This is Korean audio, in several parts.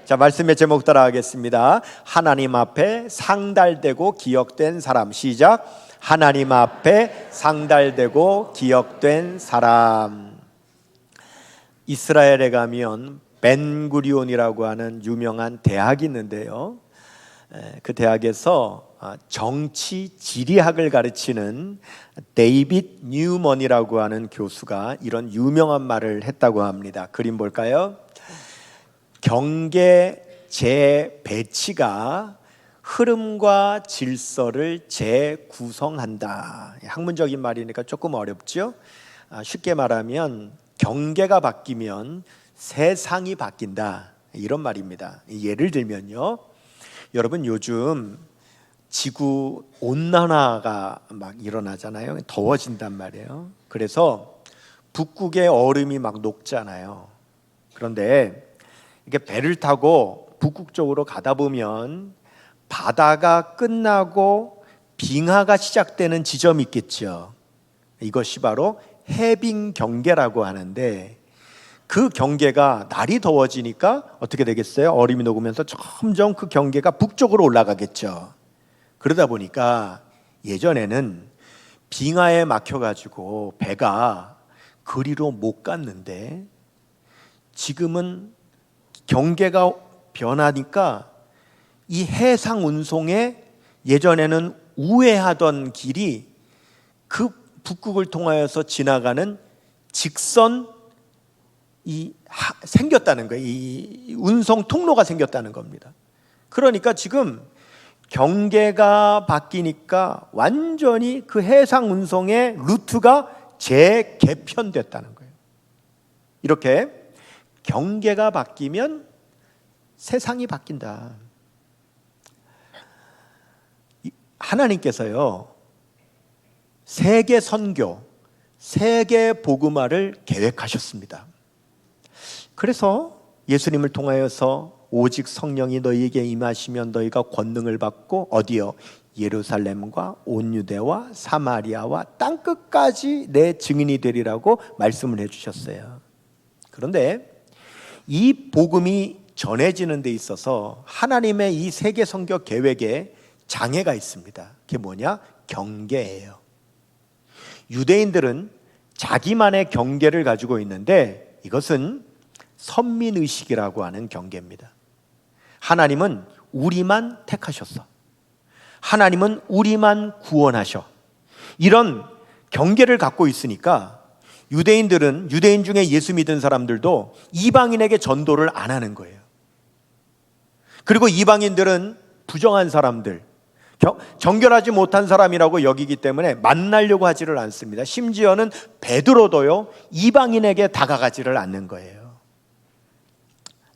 자, 말씀의 제목 따라하겠습니다. 하나님 앞에 상달되고 기억된 사람. 시작. 하나님 앞에 상달되고 기억된 사람. 이스라엘에 가면 벤구리온이라고 하는 유명한 대학이 있는데요, 그 대학에서 정치 지리학을 가르치는 데이빗 뉴먼이라고 하는 교수가 이런 유명한 말을 했다고 합니다. 그림 볼까요? 경계 재배치가 흐름과 질서를 재구성한다. 학문적인 말이니까 조금 어렵죠? 쉽게 말하면 경계가 바뀌면 세상이 바뀐다, 이런 말입니다. 예를 들면요, 여러분 요즘 지구 온난화가 막 일어나잖아요. 더워진단 말이에요. 그래서 북극의 얼음이 막 녹잖아요. 그런데 이게 배를 타고 북극 쪽으로 가다 보면 바다가 끝나고 빙하가 시작되는 지점이 있겠죠. 이것이 바로 해빙 경계라고 하는데, 그 경계가 날이 더워지니까 어떻게 되겠어요? 얼음이 녹으면서 점점 그 경계가 북쪽으로 올라가겠죠. 그러다 보니까 예전에는 빙하에 막혀가지고 배가 그리로 못 갔는데, 지금은 경계가 변하니까 이 해상 운송에 예전에는 우회하던 길이 그 북극을 통하여서 지나가는 직선이 생겼다는 거예요. 이 운송 통로가 생겼다는 겁니다. 그러니까 지금 경계가 바뀌니까 완전히 그 해상 운송의 루트가 재개편됐다는 거예요. 이렇게 경계가 바뀌면 세상이 바뀐다. 하나님께서요, 세계 선교, 세계 복음화를 계획하셨습니다. 그래서 예수님을 통하여서 오직 성령이 너희에게 임하시면 너희가 권능을 받고 어디요? 예루살렘과 온 유대와 사마리아와 땅끝까지 내 증인이 되리라고 말씀을 해주셨어요. 그런데 이 복음이 전해지는 데 있어서 하나님의 이 세계 선교 계획에 장애가 있습니다. 그게 뭐냐? 경계예요. 유대인들은 자기만의 경계를 가지고 있는데 이것은 선민의식이라고 하는 경계입니다. 하나님은 우리만 택하셨어. 하나님은 우리만 구원하셔. 이런 경계를 갖고 있으니까 유대인들은, 유대인 중에 예수 믿은 사람들도 이방인에게 전도를 안 하는 거예요. 그리고 이방인들은 부정한 사람들, 정결하지 못한 사람이라고 여기기 때문에 만나려고 하지를 않습니다. 심지어는 베드로도요, 이방인에게 다가가지를 않는 거예요.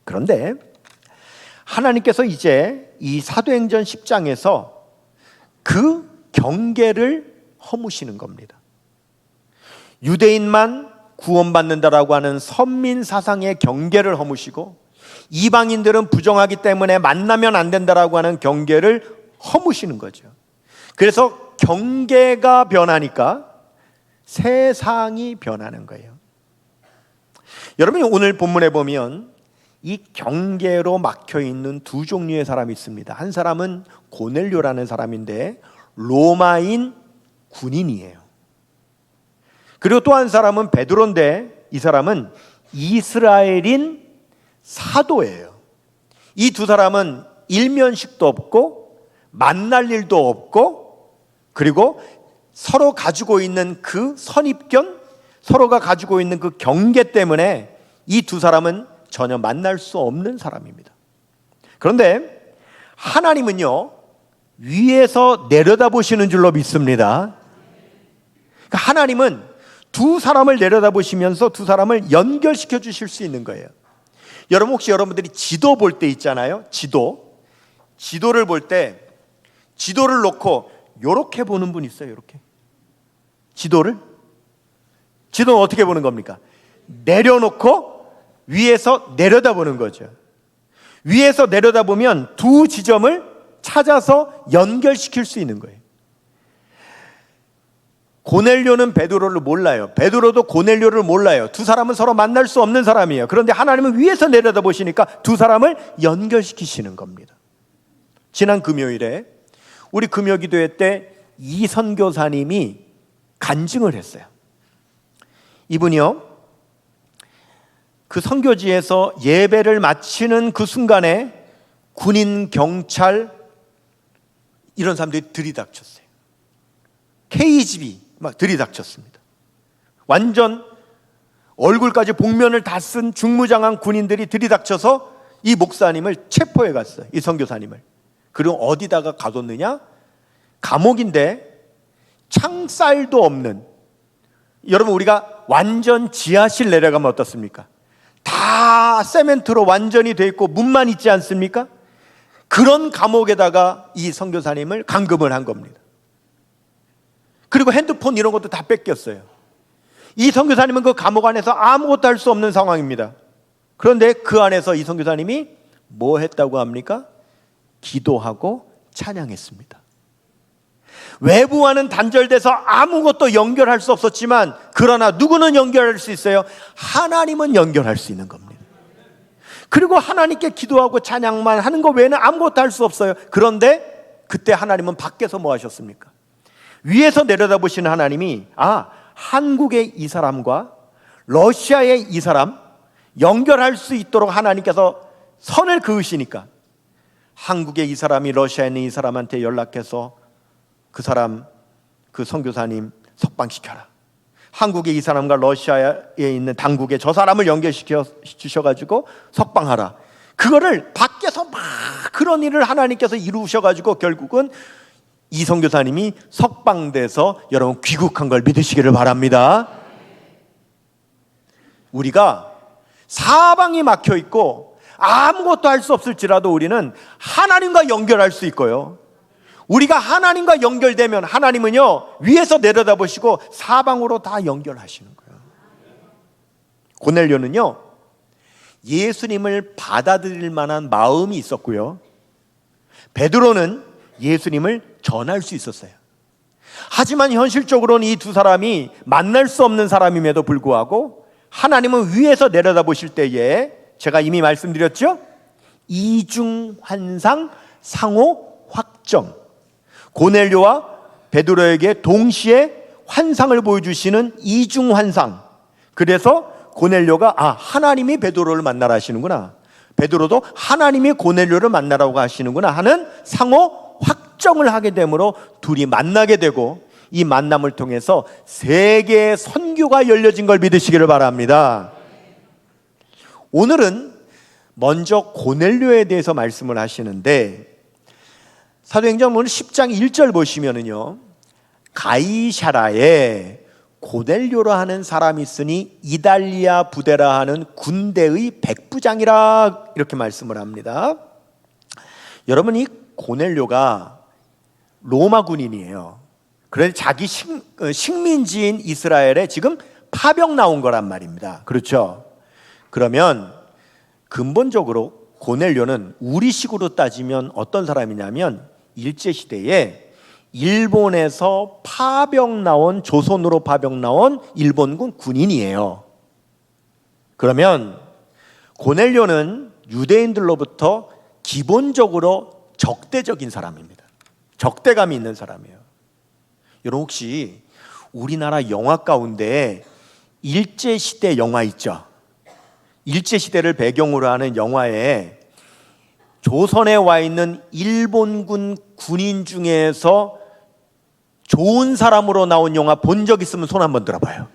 그런데 하나님께서 이제 이 사도행전 10장에서 그 경계를 허무시는 겁니다. 유대인만 구원받는다라고 하는 선민 사상의 경계를 허무시고, 이방인들은 부정하기 때문에 만나면 안 된다라고 하는 경계를 허무시는 거죠. 그래서 경계가 변하니까 세상이 변하는 거예요. 여러분이 오늘 본문에 보면 이 경계로 막혀 있는 두 종류의 사람이 있습니다. 한 사람은 고넬료라는 사람인데 로마인 군인이에요. 그리고 또 한 사람은 베드로인데 이 사람은 이스라엘인 사도예요. 이 두 사람은 일면식도 없고 만날 일도 없고, 그리고 서로 가지고 있는 그 선입견, 서로가 가지고 있는 그 경계 때문에 이 두 사람은 전혀 만날 수 없는 사람입니다. 그런데 하나님은요, 위에서 내려다보시는 줄로 믿습니다. 그러니까 하나님은 두 사람을 내려다보시면서 두 사람을 연결시켜 주실 수 있는 거예요. 여러분 혹시 여러분들이 지도 볼 때 있잖아요. 지도를 볼 때 지도를 놓고 이렇게 보는 분 있어요. 이렇게 지도는 어떻게 보는 겁니까? 내려놓고 위에서 내려다보는 거죠. 위에서 내려다보면 두 지점을 찾아서 연결시킬 수 있는 거예요. 고넬료는 베드로를 몰라요. 베드로도 고넬료를 몰라요. 두 사람은 서로 만날 수 없는 사람이에요. 그런데 하나님은 위에서 내려다보시니까 두 사람을 연결시키시는 겁니다. 지난 금요일에 우리 금요기도회 때 이 선교사님이 간증을 했어요. 이분이요, 그 선교지에서 예배를 마치는 그 순간에 군인, 경찰 이런 사람들이 들이닥쳤어요. KGB 막 들이닥쳤습니다. 완전 얼굴까지 복면을 다 쓴 중무장한 군인들이 들이닥쳐서 이 목사님을 체포해 갔어요. 이 선교사님을. 그리고 어디다가 가뒀느냐? 감옥인데 창살도 없는, 여러분 우리가 완전 지하실 내려가면 어떻습니까? 다 세멘트로 완전히 돼 있고 문만 있지 않습니까? 그런 감옥에다가 이 선교사님을 감금을 한 겁니다. 그리고 핸드폰 이런 것도 다 뺏겼어요. 이 선교사님은 그 감옥 안에서 아무것도 할 수 없는 상황입니다. 그런데 그 안에서 이 선교사님이 뭐 했다고 합니까? 기도하고 찬양했습니다. 외부와는 단절돼서 아무것도 연결할 수 없었지만, 그러나 누구는 연결할 수 있어요? 하나님은 연결할 수 있는 겁니다. 그리고 하나님께 기도하고 찬양만 하는 것 외에는 아무것도 할 수 없어요. 그런데 그때 하나님은 밖에서 뭐 하셨습니까? 위에서 내려다보시는 하나님이 한국의 이 사람과 러시아의 이 사람 연결할 수 있도록 하나님께서 선을 그으시니까, 한국의 이 사람이 러시아에 있는 이 사람한테 연락해서 그 사람, 그 선교사님 석방시켜라. 한국의 이 사람과 러시아에 있는 당국에 저 사람을 연결시켜 주셔가지고 석방하라. 그거를 밖에서 막 그런 일을 하나님께서 이루셔가지고 결국은 이 선교사님이 석방돼서 여러분 귀국한 걸 믿으시기를 바랍니다. 우리가 사방이 막혀 있고 아무것도 할 수 없을지라도 우리는 하나님과 연결할 수 있고요, 우리가 하나님과 연결되면 하나님은요 위에서 내려다보시고 사방으로 다 연결하시는 거예요. 고넬료는요 예수님을 받아들일 만한 마음이 있었고요, 베드로는 예수님을 전할 수 있었어요. 하지만 현실적으로는 이 두 사람이 만날 수 없는 사람임에도 불구하고 하나님은 위에서 내려다보실 때에, 제가 이미 말씀드렸죠, 이중환상 상호 확정, 고넬료와 베드로에게 동시에 환상을 보여주시는 이중환상. 그래서 고넬료가 하나님이 베드로를 만나라 하시는구나, 베드로도 하나님이 고넬료를 만나라고 하시는구나 하는 상호 확정을 하게 되므로 둘이 만나게 되고, 이 만남을 통해서 세계의 선교가 열려진 걸 믿으시기를 바랍니다. 오늘은 먼저 고넬료에 대해서 말씀을 하시는데, 사도행전 오늘 10장 1절 보시면은요, 가이사라에 고넬료라 하는 사람이 있으니 이달리아 부대라 하는 군대의 백부장이라, 이렇게 말씀을 합니다. 여러분, 이 고넬료가 로마 군인이에요. 그래서 자기 식민지인 이스라엘에 지금 파병 나온 거란 말입니다. 그렇죠? 그러면 근본적으로 고넬료는 우리식으로 따지면 어떤 사람이냐면, 일제시대에 일본에서 파병 나온, 조선으로 파병 나온 일본군 군인이에요. 그러면 고넬료는 유대인들로부터 기본적으로 적대적인 사람입니다. 적대감이 있는 사람이에요. 여러분, 혹시 우리나라 영화 가운데 일제시대 영화 있죠? 일제시대를 배경으로 하는 영화에 조선에 와 있는 일본군 군인 중에서 좋은 사람으로 나온 영화 본 적 있으면 손 한번 들어봐요.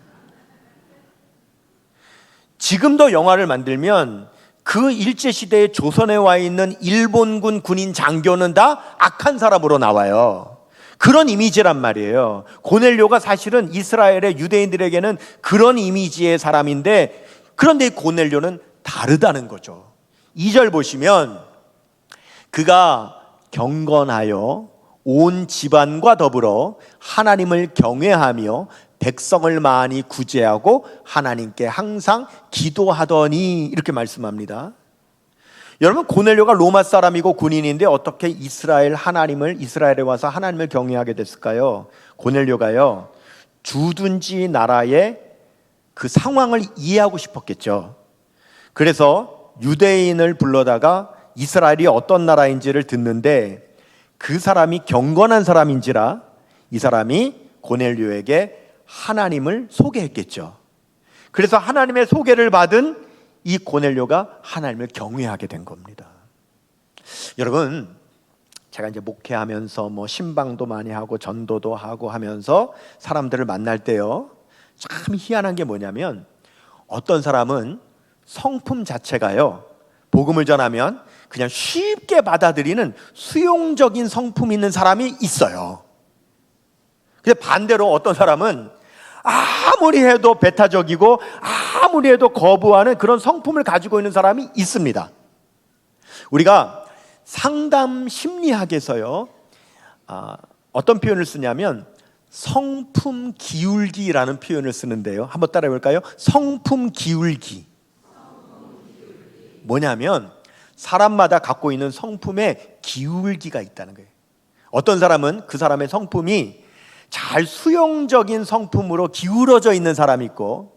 지금도 영화를 만들면 그 일제시대에 조선에 와 있는 일본군 군인 장교는 다 악한 사람으로 나와요. 그런 이미지란 말이에요. 고넬료가 사실은 이스라엘의 유대인들에게는 그런 이미지의 사람인데, 그런데 고넬료는 다르다는 거죠. 2절 보시면, 그가 경건하여 온 집안과 더불어 하나님을 경외하며 백성을 많이 구제하고 하나님께 항상 기도하더니, 이렇게 말씀합니다. 여러분, 고넬료가 로마 사람이고 군인인데 어떻게 이스라엘에 와서 하나님을 경외하게 됐을까요? 고넬료가요 주둔지 나라의 그 상황을 이해하고 싶었겠죠. 그래서 유대인을 불러다가 이스라엘이 어떤 나라인지를 듣는데 그 사람이 경건한 사람인지라 이 사람이 고넬료에게 하나님을 소개했겠죠. 그래서 하나님의 소개를 받은 이 고넬료가 하나님을 경외하게 된 겁니다. 여러분, 제가 이제 목회하면서 신방도 많이 하고 전도도 하고 하면서 사람들을 만날 때요, 참 희한한 게 뭐냐면 어떤 사람은 성품 자체가요, 복음을 전하면 그냥 쉽게 받아들이는 수용적인 성품이 있는 사람이 있어요. 근데 반대로 어떤 사람은 아무리 해도 배타적이고 아무리 해도 거부하는 그런 성품을 가지고 있는 사람이 있습니다. 우리가 상담 심리학에서요, 어떤 표현을 쓰냐면 성품 기울기라는 표현을 쓰는데요. 한번 따라해 볼까요? 성품 기울기. 뭐냐면 사람마다 갖고 있는 성품에 기울기가 있다는 거예요. 어떤 사람은 그 사람의 성품이 잘 수용적인 성품으로 기울어져 있는 사람이 있고,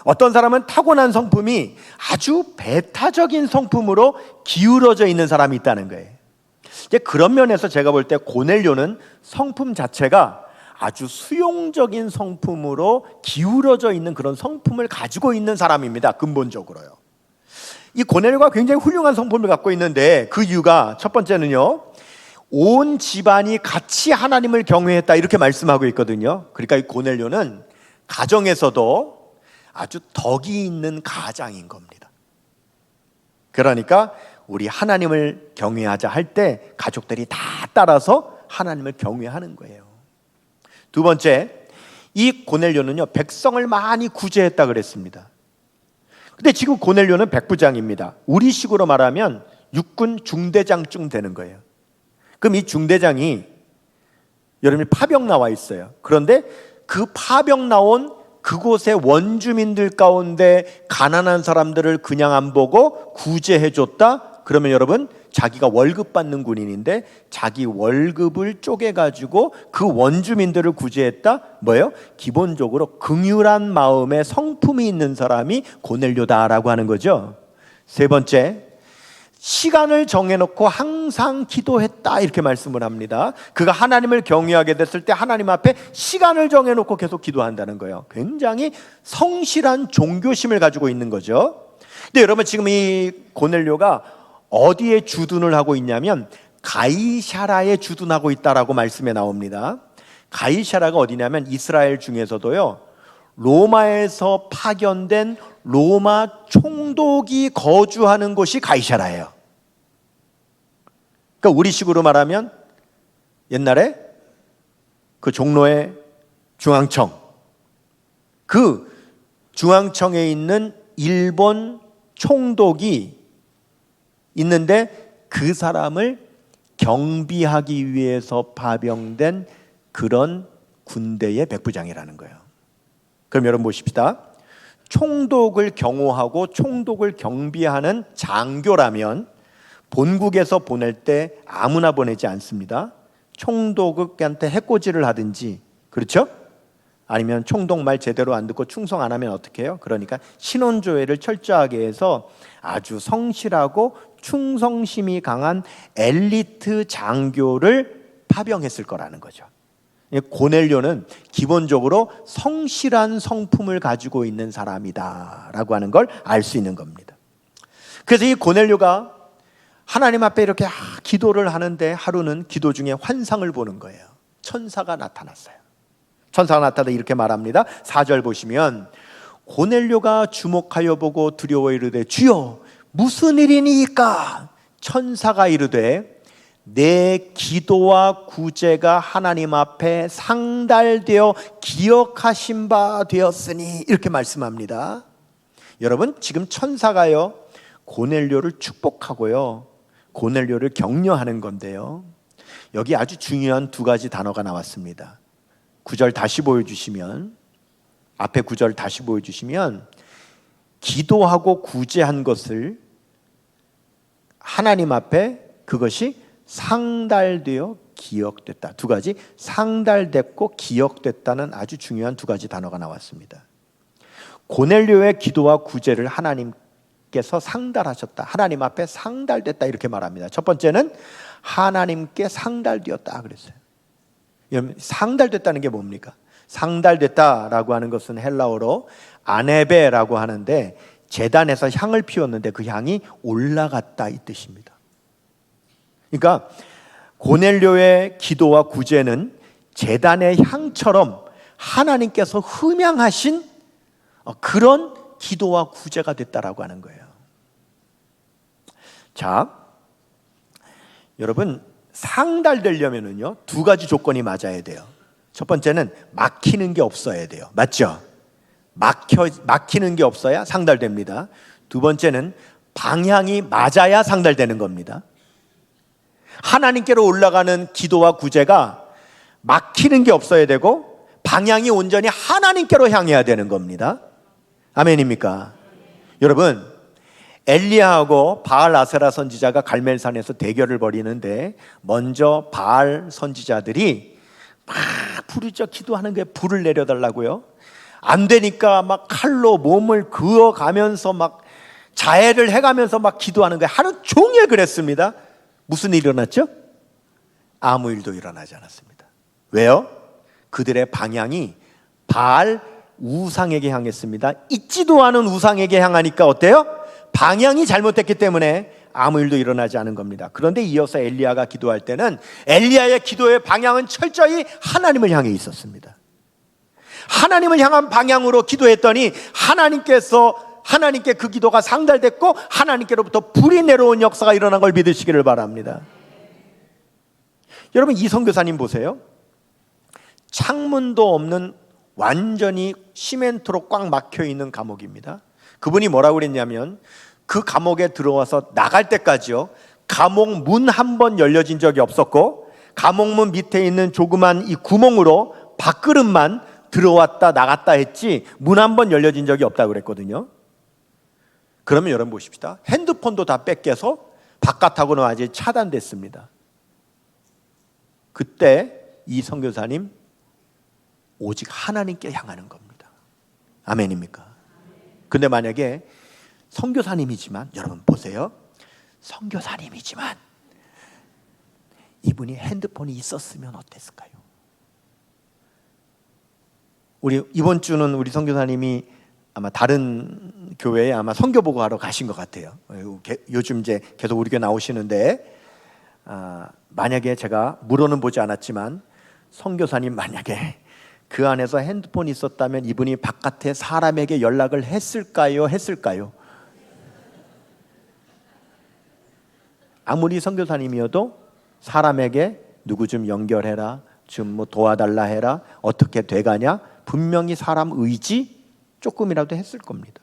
어떤 사람은 타고난 성품이 아주 배타적인 성품으로 기울어져 있는 사람이 있다는 거예요. 이제 그런 면에서 제가 볼 때 고넬료는 성품 자체가 아주 수용적인 성품으로 기울어져 있는 그런 성품을 가지고 있는 사람입니다. 근본적으로요. 이 고넬료가 굉장히 훌륭한 성품을 갖고 있는데 그 이유가 첫 번째는요, 온 집안이 같이 하나님을 경외했다 이렇게 말씀하고 있거든요. 그러니까 이 고넬료는 가정에서도 아주 덕이 있는 가장인 겁니다. 그러니까 우리 하나님을 경외하자 할 때 가족들이 다 따라서 하나님을 경외하는 거예요. 두 번째, 이 고넬료는요, 백성을 많이 구제했다 그랬습니다. 근데 지금 고넬료는 백부장입니다. 우리식으로 말하면 육군 중대장쯤 되는 거예요. 그럼 이 중대장이 여러분이 파병 나와 있어요. 그런데 그 파병 나온 그곳의 원주민들 가운데 가난한 사람들을 그냥 안 보고 구제해 줬다? 그러면 여러분, 자기가 월급 받는 군인인데 자기 월급을 쪼개가지고 그 원주민들을 구제했다? 뭐예요? 기본적으로 긍휼한 마음의 성품이 있는 사람이 고넬료다라고 하는 거죠. 세 번째, 시간을 정해놓고 항상 기도했다 이렇게 말씀을 합니다. 그가 하나님을 경외하게 됐을 때 하나님 앞에 시간을 정해놓고 계속 기도한다는 거예요. 굉장히 성실한 종교심을 가지고 있는 거죠. 근데 여러분, 지금 이 고넬료가 어디에 주둔을 하고 있냐면 가이사라에 주둔하고 있다라고 말씀에 나옵니다. 가이사라가 어디냐면 이스라엘 중에서도요, 로마에서 파견된 로마 총독이 거주하는 곳이 가이사라예요. 그러니까 우리식으로 말하면 옛날에 그 종로의 중앙청, 그 중앙청에 있는 일본 총독이 있는데 그 사람을 경비하기 위해서 파병된 그런 군대의 백부장이라는 거예요. 그럼 여러분 보십시다. 총독을 경호하고 총독을 경비하는 장교라면 본국에서 보낼 때 아무나 보내지 않습니다. 총독한테 해코지를 하든지, 그렇죠? 아니면 총독 말 제대로 안 듣고 충성 안 하면 어떻게 해요? 그러니까 신원조회를 철저하게 해서 아주 성실하고 충성심이 강한 엘리트 장교를 파병했을 거라는 거죠. 고넬료는 기본적으로 성실한 성품을 가지고 있는 사람이다라고 하는 걸 알 수 있는 겁니다. 그래서 이 고넬료가 하나님 앞에 이렇게 기도를 하는데 하루는 기도 중에 환상을 보는 거예요. 천사가 나타났어요. 천사가 나타나 이렇게 말합니다. 4절 보시면 고넬료가 주목하여 보고 두려워 이르되 주여 무슨 일이니까? 천사가 이르되 내 기도와 구제가 하나님 앞에 상달되어 기억하신 바 되었으니 이렇게 말씀합니다. 여러분, 지금 천사가요 고넬료를 축복하고요 고넬료를 격려하는 건데요, 여기 아주 중요한 두 가지 단어가 나왔습니다. 9절 다시 보여주시면, 앞에 9절 다시 보여주시면, 기도하고 구제한 것을 하나님 앞에 그것이 상달되어 기억됐다. 두 가지, 상달됐고 기억됐다는 아주 중요한 두 가지 단어가 나왔습니다. 고넬료의 기도와 구제를 하나님께서 상달하셨다. 하나님 앞에 상달됐다 이렇게 말합니다. 첫 번째는 하나님께 상달되었다 그랬어요. 상달됐다는 게 뭡니까? 상달됐다라고 하는 것은 헬라어로 아네베라고 하는데 제단에서 향을 피웠는데 그 향이 올라갔다 이 뜻입니다. 그러니까 고넬료의 기도와 구제는 제단의 향처럼 하나님께서 흠양하신 그런 기도와 구제가 됐다라고 하는 거예요. 자, 여러분 상달되려면은요 두 가지 조건이 맞아야 돼요. 첫 번째는 막히는 게 없어야 돼요. 맞죠? 막히는 게 없어야 상달됩니다. 두 번째는 방향이 맞아야 상달되는 겁니다. 하나님께로 올라가는 기도와 구제가 막히는 게 없어야 되고 방향이 온전히 하나님께로 향해야 되는 겁니다. 아멘입니까? 여러분, 엘리야하고 바알 아세라 선지자가 갈멜산에서 대결을 벌이는데 먼저 바알 선지자들이 막 부르짖어 기도하는 게 불을 내려달라고요. 안 되니까 막 칼로 몸을 그어가면서 막 자해를 해가면서 막 기도하는 거예요. 하루 종일 그랬습니다. 무슨 일이 일어났죠? 아무 일도 일어나지 않았습니다. 왜요? 그들의 방향이 바알 우상에게 향했습니다. 있지도 않은 우상에게 향하니까 어때요? 방향이 잘못됐기 때문에 아무 일도 일어나지 않은 겁니다. 그런데 이어서 엘리야가 기도할 때는 엘리야의 기도의 방향은 철저히 하나님을 향해 있었습니다. 하나님을 향한 방향으로 기도했더니 하나님께 그 기도가 상달됐고 하나님께로부터 불이 내려온 역사가 일어난 걸 믿으시기를 바랍니다. 여러분, 이 선교사님 보세요. 창문도 없는 완전히 시멘트로 꽉 막혀 있는 감옥입니다. 그분이 뭐라고 그랬냐면 그 감옥에 들어와서 나갈 때까지요 감옥 문 한 번 열려진 적이 없었고 감옥 문 밑에 있는 조그만 이 구멍으로 밥그릇만 들어왔다 나갔다 했지 문 한 번 열려진 적이 없다고 그랬거든요. 그러면 여러분 보십시다. 핸드폰도 다 뺏겨서 바깥하고는 아직 차단됐습니다. 그때 이 선교사님 오직 하나님께 향하는 겁니다. 아멘입니까? 근데 만약에 선교사님이지만 여러분 보세요. 선교사님이지만 이분이 핸드폰이 있었으면 어땠을까요? 우리 이번 주는 우리 선교사님이 아마 다른 교회에 아마 선교 보고하러 가신 것 같아요. 요즘 이제 계속 우리 교회 나오시는데 만약에 제가 물어는 보지 않았지만 선교사님 만약에 그 안에서 핸드폰이 있었다면 이분이 바깥에 사람에게 연락을 했을까요? 아무리 선교사님이어도 사람에게 누구 좀 연결해라, 좀 뭐 도와달라 해라, 어떻게 돼가냐? 분명히 사람 의지 조금이라도 했을 겁니다.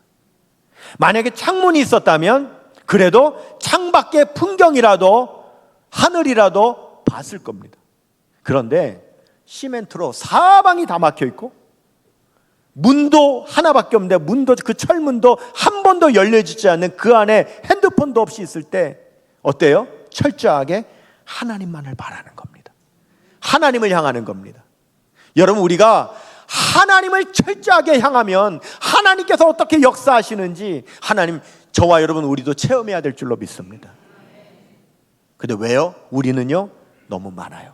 만약에 창문이 있었다면 그래도 창밖의 풍경이라도 하늘이라도 봤을 겁니다. 그런데 시멘트로 사방이 다 막혀 있고 문도 하나밖에 없는데 문도 그 철문도 한 번도 열려지지 않는 그 안에 핸드폰도 없이 있을 때 어때요? 철저하게 하나님만을 바라는 겁니다. 하나님을 향하는 겁니다. 여러분, 우리가 하나님을 철저하게 향하면 하나님께서 어떻게 역사하시는지 하나님, 저와 여러분 우리도 체험해야 될 줄로 믿습니다. 근데 왜요? 우리는요 너무 많아요.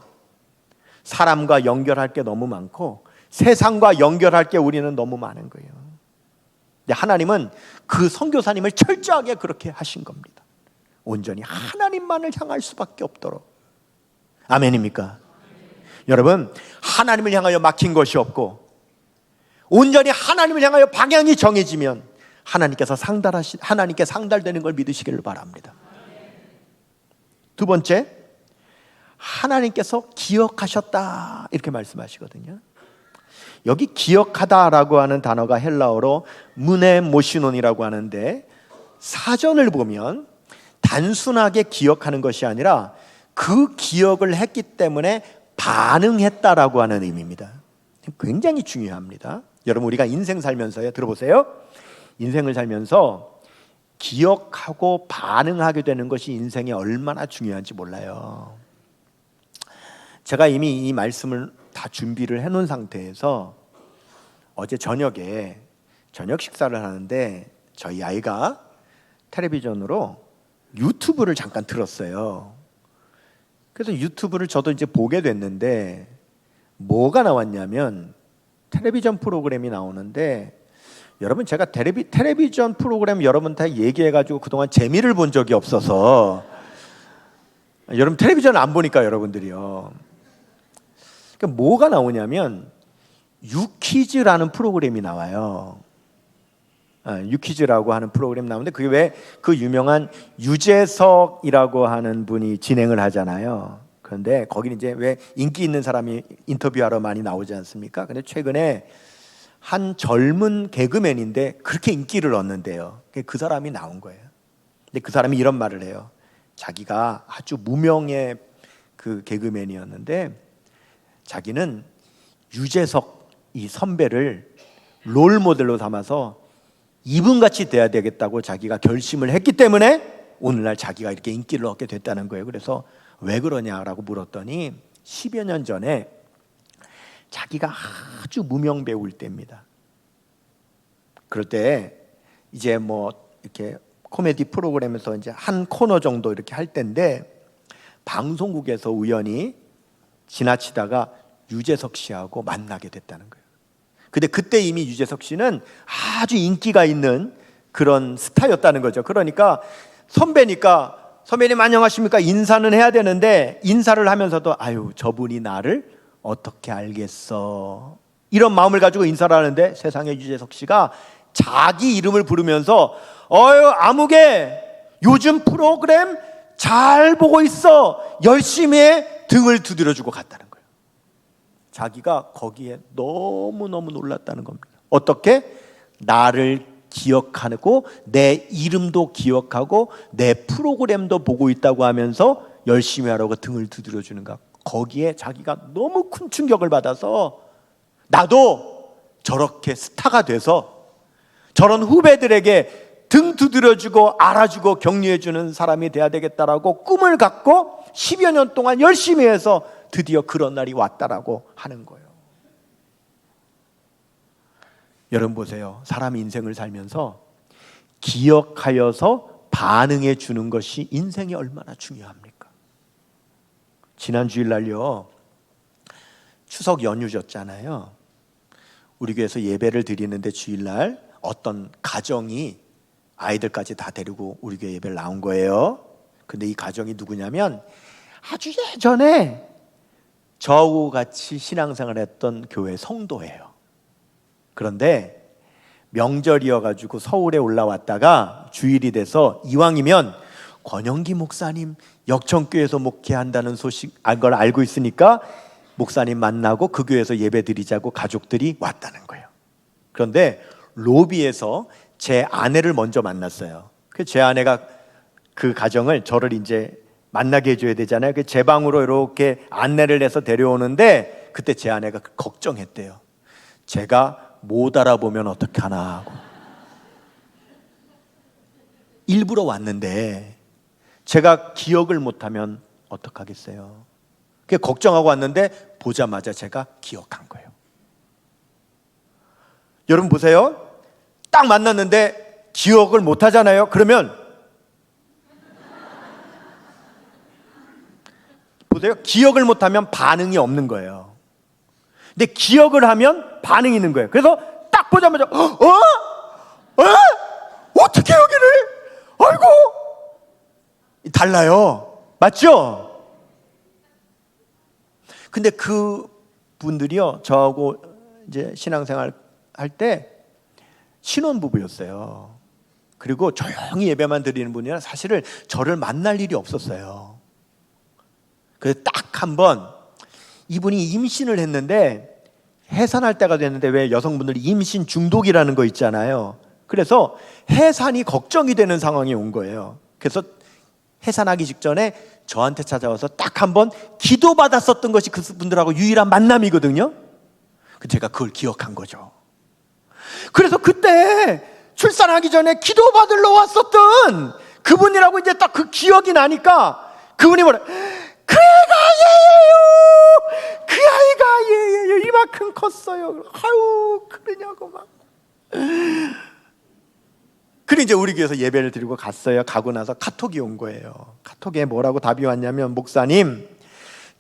사람과 연결할 게 너무 많고 세상과 연결할 게 우리는 너무 많은 거예요. 근데 하나님은 그 선교사님을 철저하게 그렇게 하신 겁니다. 온전히 하나님만을 향할 수밖에 없도록. 아멘입니까? 여러분, 하나님을 향하여 막힌 것이 없고 온전히 하나님을 향하여 방향이 정해지면 하나님께 상달되는 걸 믿으시기를 바랍니다. 두 번째, 하나님께서 기억하셨다 이렇게 말씀하시거든요. 여기 기억하다라고 하는 단어가 헬라어로 무네모시논이라고 하는데 사전을 보면 단순하게 기억하는 것이 아니라 그 기억을 했기 때문에 반응했다라고 하는 의미입니다. 굉장히 중요합니다. 여러분, 우리가 인생 살면서요, 들어보세요. 인생을 살면서 기억하고 반응하게 되는 것이 인생에 얼마나 중요한지 몰라요. 제가 이미 이 말씀을 다 준비를 해놓은 상태에서 어제 저녁에 저녁 식사를 하는데 저희 아이가 텔레비전으로 유튜브를 잠깐 틀었어요. 그래서 유튜브를 저도 이제 보게 됐는데 뭐가 나왔냐면 텔레비전 프로그램이 나오는데, 여러분 제가 텔레비전 프로그램 여러분 다 얘기해가지고 그동안 재미를 본 적이 없어서, 여러분 텔레비전 안 보니까 여러분들이요. 그러니까 뭐가 나오냐면 유퀴즈라는 프로그램이 나와요. 유퀴즈라고 하는 프로그램 나오는데 그게 왜 그 유명한 유재석이라고 하는 분이 진행을 하잖아요. 그런데 거기는 이제 왜 인기 있는 사람이 인터뷰하러 많이 나오지 않습니까? 근데 최근에 한 젊은 개그맨인데 그렇게 인기를 얻는데요. 그 사람이 나온 거예요. 근데 그 사람이 이런 말을 해요. 자기가 아주 무명의 그 개그맨이었는데 자기는 유재석 이 선배를 롤 모델로 삼아서 이분같이 돼야 되겠다고 자기가 결심을 했기 때문에 오늘날 자기가 이렇게 인기를 얻게 됐다는 거예요. 그래서 왜 그러냐라고 물었더니 10여 년 전에 자기가 아주 무명 배우일 때입니다. 그럴 때 이제 뭐 이렇게 코미디 프로그램에서 이제 한 코너 정도 이렇게 할 때인데 방송국에서 우연히 지나치다가 유재석 씨하고 만나게 됐다는 거예요. 근데 그때 이미 유재석 씨는 아주 인기가 있는 그런 스타였다는 거죠. 그러니까 선배니까 선배님 안녕하십니까 인사는 해야 되는데 인사를 하면서도 아유 저분이 나를 어떻게 알겠어 이런 마음을 가지고 인사를 하는데 세상에 유재석 씨가 자기 이름을 부르면서 어유 아무개 요즘 프로그램 잘 보고 있어 열심히 해 등을 두드려주고 갔다는 거예요. 자기가 거기에 너무너무 놀랐다는 겁니다. 어떻게? 나를 기억하고 내 이름도 기억하고 내 프로그램도 보고 있다고 하면서 열심히 하라고 등을 두드려주는가. 거기에 자기가 너무 큰 충격을 받아서 나도 저렇게 스타가 돼서 저런 후배들에게 등 두드려주고 알아주고 격려해주는 사람이 돼야 되겠다라고 꿈을 갖고 10여 년 동안 열심히 해서 드디어 그런 날이 왔다라고 하는 거예요. 여러분 보세요. 사람이 인생을 살면서 기억하여서 반응해 주는 것이 인생이 얼마나 중요합니까? 지난 주일날요 추석 연휴였잖아요. 우리 교회에서 예배를 드리는데 주일날 어떤 가정이 아이들까지 다 데리고 우리 교회 예배를 나온 거예요. 근데 이 가정이 누구냐면 아주 예전에 저하고 같이 신앙생활 했던 교회 성도예요. 그런데 명절이어가지고 서울에 올라왔다가 주일이 돼서 이왕이면 권영기 목사님 역청교회에서 목회한다는 걸 알고 있으니까 목사님 만나고 그 교회에서 예배 드리자고 가족들이 왔다는 거예요. 그런데 로비에서 제 아내를 먼저 만났어요. 제 아내가 그 가정을 저를 이제 만나게 해줘야 되잖아요. 제 방으로 이렇게 안내를 해서 데려오는데 그때 제 아내가 걱정했대요. 제가 못 알아보면 어떡하나 하고. 일부러 왔는데 제가 기억을 못하면 어떡하겠어요. 그게 걱정하고 왔는데 보자마자 제가 기억한 거예요. 여러분 보세요. 딱 만났는데 기억을 못 하잖아요. 그러면 보세요. 기억을 못하면 반응이 없는 거예요. 근데 기억을 하면 반응이 있는 거예요. 그래서 딱 보자마자 어떻게 여기를? 아이고 달라요. 맞죠? 근데 그 분들이요 저하고 이제 신앙생활 할 때 신혼부부였어요. 그리고 조용히 예배만 드리는 분이라 사실은 저를 만날 일이 없었어요. 그래서 딱 한 번 이분이 임신을 했는데 해산할 때가 됐는데 왜 여성분들이 임신 중독이라는 거 있잖아요. 그래서 해산이 걱정이 되는 상황이 온 거예요. 그래서 해산하기 직전에 저한테 찾아와서 딱 한 번 기도받았었던 것이 그분들하고 유일한 만남이거든요. 제가 그걸 기억한 거죠. 그래서 그때 출산하기 전에 기도받으러 왔었던 그분이라고 이제 딱 그 기억이 나니까 그분이 뭐래? 그 애가 얘예요. 그 아이가 얘예요. 이만큼 컸어요. 아유 그러냐고 막. 그래 이제 우리 교회에서 예배를 드리고 갔어요. 가고 나서 카톡이 온 거예요. 카톡에 뭐라고 답이 왔냐면, 목사님,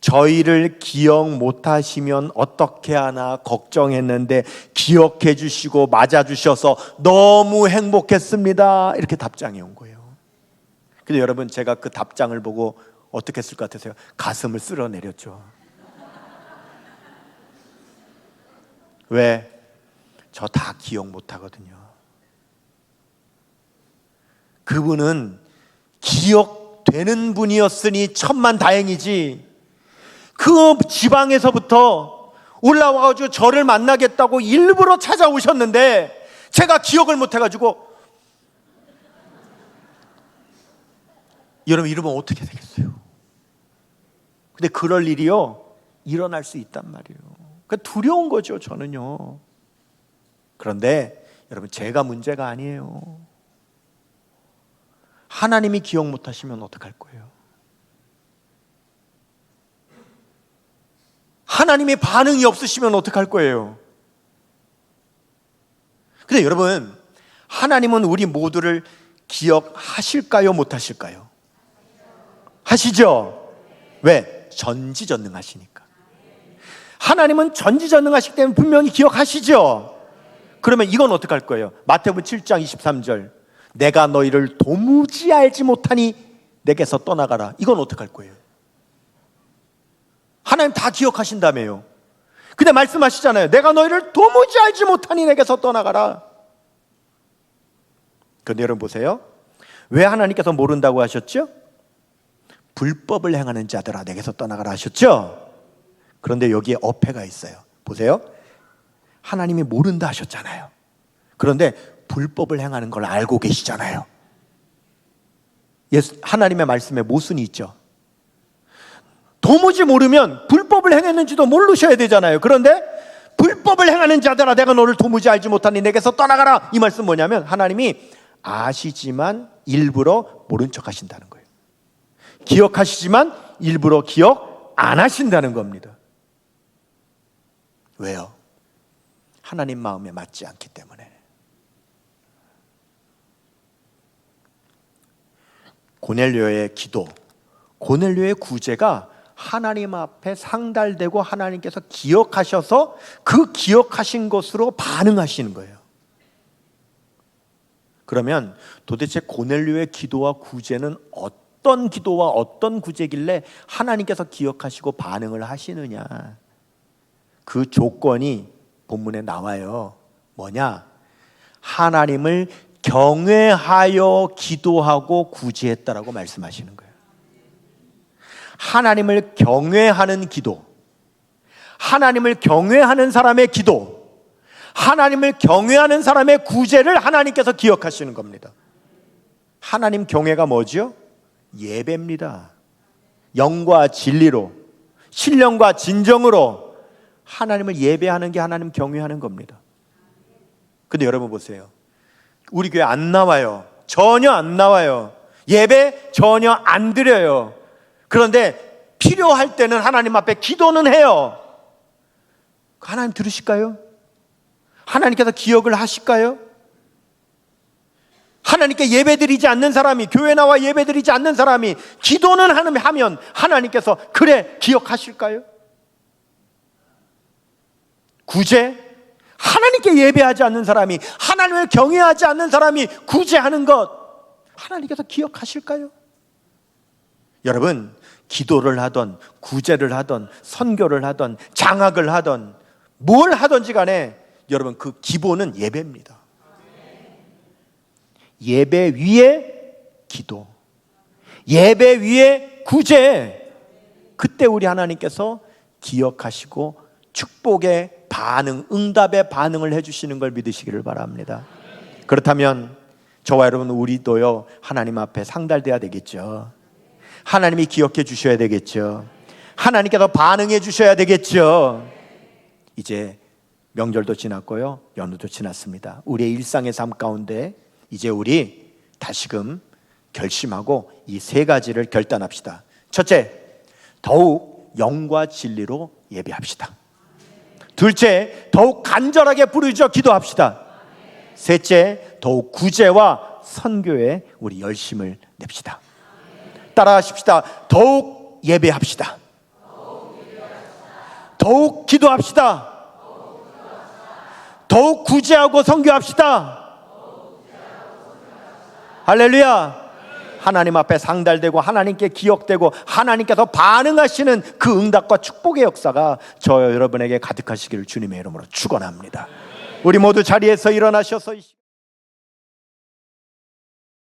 저희를 기억 못하시면 어떻게 하나 걱정했는데 기억해 주시고 맞아 주셔서 너무 행복했습니다. 이렇게 답장이 온 거예요. 근데 여러분, 제가 그 답장을 보고 어떻게 했을 것 같으세요? 가슴을 쓸어내렸죠. 왜? 저 다 기억 못하거든요. 그분은 기억되는 분이었으니 천만 다행이지, 그 지방에서부터 올라와가지고 저를 만나겠다고 일부러 찾아오셨는데 제가 기억을 못해가지고, 여러분 이러면 어떻게 되겠어요? 근데 그럴 일이요 일어날 수 있단 말이에요. 그러니까 두려운 거죠, 저는요. 그런데 여러분, 제가 문제가 아니에요. 하나님이 기억 못하시면 어떡할 거예요? 하나님의 반응이 없으시면 어떡할 거예요? 근데 여러분, 하나님은 우리 모두를 기억하실까요? 못하실까요? 하시죠? 왜? 전지전능하시니까. 하나님은 전지전능하시기 때문에 분명히 기억하시죠? 그러면 이건 어떡할 거예요? 마태복음 7장 23절, 내가 너희를 도무지 알지 못하니 내게서 떠나가라. 이건 어떡할 거예요? 하나님 다 기억하신다며요. 근데 말씀하시잖아요. 내가 너희를 도무지 알지 못하니 내게서 떠나가라. 그런데 여러분 보세요. 왜 하나님께서 모른다고 하셨죠? 불법을 행하는 자들아 내게서 떠나가라 하셨죠? 그런데 여기에 어폐가 있어요. 보세요. 하나님이 모른다 하셨잖아요. 그런데 불법을 행하는 걸 알고 계시잖아요. 하나님의 말씀에 모순이 있죠. 도무지 모르면 불법을 행했는지도 모르셔야 되잖아요. 그런데 불법을 행하는 자들아 내가 너를 도무지 알지 못하니 내게서 떠나가라. 이 말씀 뭐냐면, 하나님이 아시지만 일부러 모른 척 하신다는 거예요. 기억하시지만 일부러 기억 안 하신다는 겁니다. 왜요? 하나님 마음에 맞지 않기 때문에. 고넬료의 기도, 고넬료의 구제가 하나님 앞에 상달되고 하나님께서 기억하셔서 그 기억하신 것으로 반응하시는 거예요. 그러면 도대체 고넬료의 기도와 구제는 어떤 기도와 어떤 구제길래 하나님께서 기억하시고 반응을 하시느냐? 그 조건이 본문에 나와요. 뭐냐? 하나님을 경외하여 기도하고 구제했다라고 말씀하시는 거예요. 하나님을 경외하는 기도, 하나님을 경외하는 사람의 기도, 하나님을 경외하는 사람의 구제를 하나님께서 기억하시는 겁니다. 하나님 경외가 뭐죠? 예배입니다. 영과 진리로, 신령과 진정으로 하나님을 예배하는 게 하나님 경외하는 겁니다. 근데 여러분 보세요. 우리 교회 안 나와요. 전혀 안 나와요. 예배 전혀 안 드려요. 그런데 필요할 때는 하나님 앞에 기도는 해요. 하나님 들으실까요? 하나님께서 기억을 하실까요? 하나님께 예배드리지 않는 사람이, 교회 나와 예배드리지 않는 사람이 기도는 하면 하나님께서 그래 기억하실까요? 구제? 하나님께 예배하지 않는 사람이, 하나님을 경외하지 않는 사람이 구제하는 것, 하나님께서 기억하실까요? 여러분, 기도를 하던 구제를 하던 선교를 하던 장학을 하던 뭘 하든지 간에 여러분 그 기본은 예배입니다. 예배 위에 기도, 예배 위에 구제. 그때 우리 하나님께서 기억하시고 축복의 반응, 응답의 반응을 해주시는 걸 믿으시기를 바랍니다. 그렇다면 저와 여러분 우리도요 하나님 앞에 상달돼야 되겠죠. 하나님이 기억해 주셔야 되겠죠. 하나님께서 반응해 주셔야 되겠죠. 이제 명절도 지났고요, 연휴도 지났습니다. 우리의 일상의 삶 가운데 이제 우리 다시금 결심하고 이 세 가지를 결단합시다. 첫째, 더욱 영과 진리로 예배합시다. 둘째, 더욱 간절하게 부르짖어 기도합시다. 셋째, 더욱 구제와 선교에 우리 열심을 냅시다. 따라하십시다. 더욱 예배합시다. 더욱 기도합시다. 더욱 구제하고 선교합시다. 할렐루야. 하나님 앞에 상달되고 하나님께 기억되고 하나님께서 반응하시는 그 응답과 축복의 역사가 저와 여러분에게 가득하시기를 주님의 이름으로 축원합니다. 우리 모두 자리에서 일어나셔서